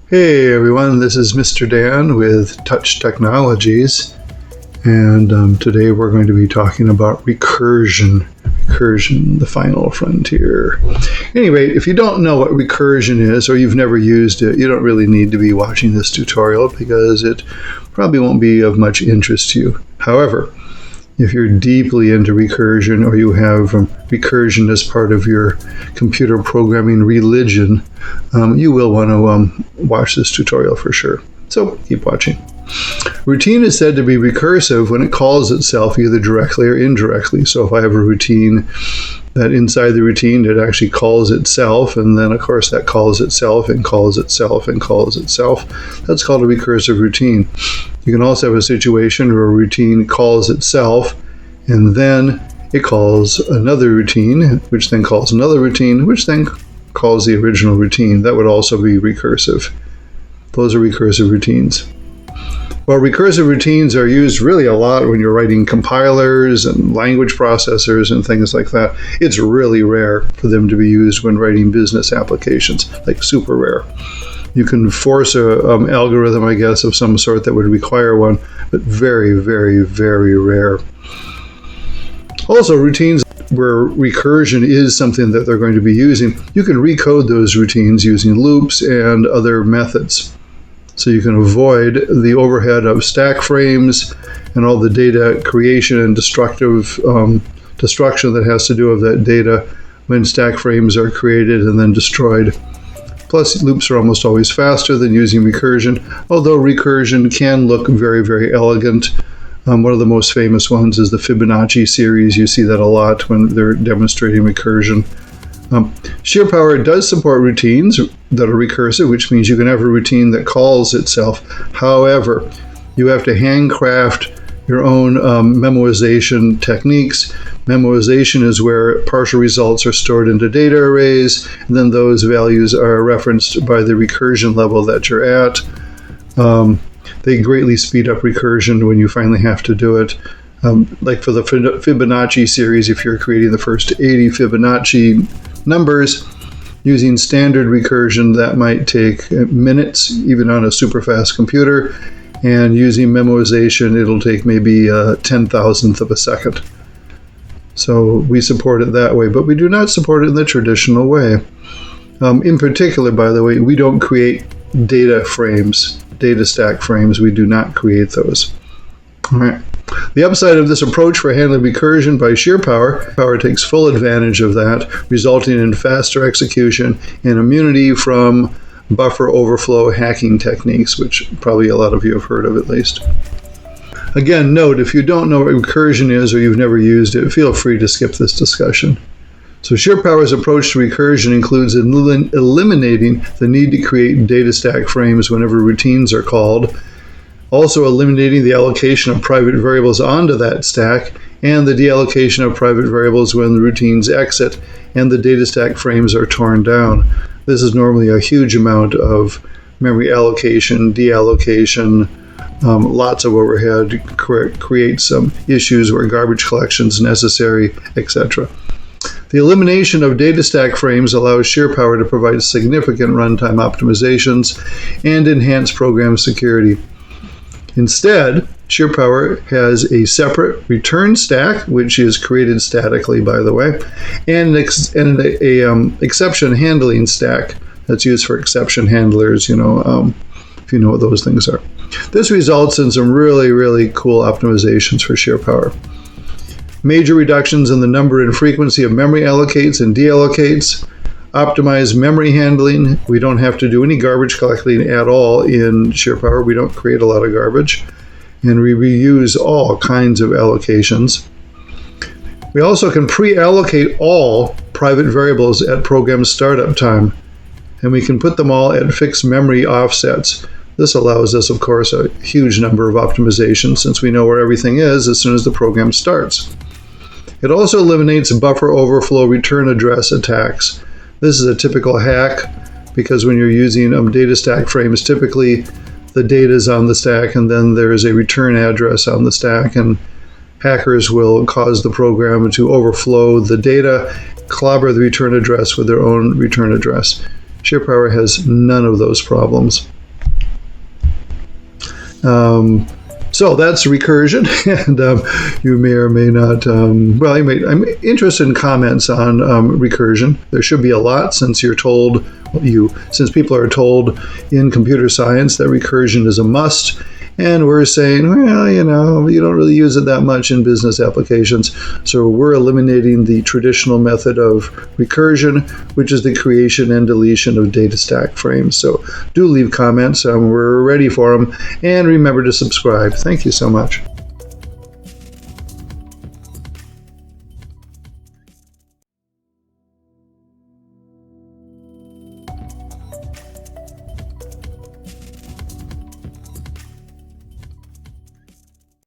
Hey everyone, this is Mr. Dan with Touch Technologies, and today we're going to be talking about Recursion, the final frontier. Anyway, if you don't know what Recursion is or you've never used it, you don't really need to be watching this tutorial because it probably won't be of much interest to you. However, if you're deeply into recursion or you have recursion as part of your computer programming religion, you will want to watch this tutorial for sure. So keep watching. Routine is said to be recursive when it calls itself either directly or indirectly. So if I have a routine that inside the routine it actually calls itself, and then of course that calls itself and calls itself and calls itself, that's called a recursive routine. You can also have a situation where a routine calls itself and then it calls another routine, which then calls another routine, which then calls the original routine. That would also be recursive. Those are recursive routines. Well, recursive routines are used really a lot when you're writing compilers and language processors and things like that. It's really rare for them to be used when writing business applications, like super rare. You can force an algorithm, I guess, of some sort that would require one, but very, very, very rare. Also, routines where recursion is something that they're going to be using, you can recode those routines using loops and other methods. So you can avoid the overhead of stack frames and all the data creation and destruction that has to do with that data when stack frames are created and then destroyed. Plus, loops are almost always faster than using recursion, although recursion can look very, very elegant. One of the most famous ones is the Fibonacci series. You see that a lot when they're demonstrating recursion. Sheerpower does support routines that are recursive, which means you can have a routine that calls itself. However, you have to handcraft your own memoization techniques. Memoization is where partial results are stored into data arrays, and then those values are referenced by the recursion level that you're at. They greatly speed up recursion when you finally have to do it. Like for the Fibonacci series, if you're creating the first 80 Fibonacci numbers using standard recursion, that might take minutes, even on a super fast computer. And using memoization, it'll take maybe a 10,000th of a second. So we support it that way, but we do not support it in the traditional way. In particular, by the way, we don't create data frames, data stack frames. We do not create those. All right. The upside of this approach for handling recursion by Sheerpower takes full advantage of that, resulting in faster execution and immunity from buffer overflow hacking techniques, which probably a lot of you have heard of at least. Again, note, if you don't know what recursion is or you've never used it, feel free to skip this discussion. So Sheerpower's approach to recursion includes eliminating the need to create data stack frames whenever routines are called, also eliminating the allocation of private variables onto that stack, and the deallocation of private variables when the routines exit and the data stack frames are torn down. This is normally a huge amount of memory allocation, deallocation, lots of overhead, create some issues where garbage collection is necessary, etc. The elimination of data stack frames allows Sheerpower to provide significant runtime optimizations and enhance program security. Instead, Sheerpower has a separate return stack, which is created statically, by the way, and an exception handling stack that's used for exception handlers, if you know what those things are. This results in some really, really cool optimizations for Sheerpower. Major reductions in the number and frequency of memory allocates and deallocates, optimize memory handling. We don't have to do any garbage collecting at all in Sheerpower. We don't create a lot of garbage. And we reuse all kinds of allocations. We also can pre-allocate all private variables at program startup time. And we can put them all at fixed memory offsets. This allows us, of course, a huge number of optimizations since we know where everything is as soon as the program starts. It also eliminates buffer overflow return address attacks. This is a typical hack because when you're using data stack frames, typically the data is on the stack and then there is a return address on the stack, and hackers will cause the program to overflow the data, clobber the return address with their own return address. Sheerpower has none of those problems. So that's recursion, and you may or may not. I'm interested in comments on recursion. There should be a lot, since since people are told in computer science that recursion is a must. And we're saying, well, you don't really use it that much in business applications. So we're eliminating the traditional method of recursion, which is the creation and deletion of data stack frames. So do leave comments. We're ready for them. And remember to subscribe. Thank you so much.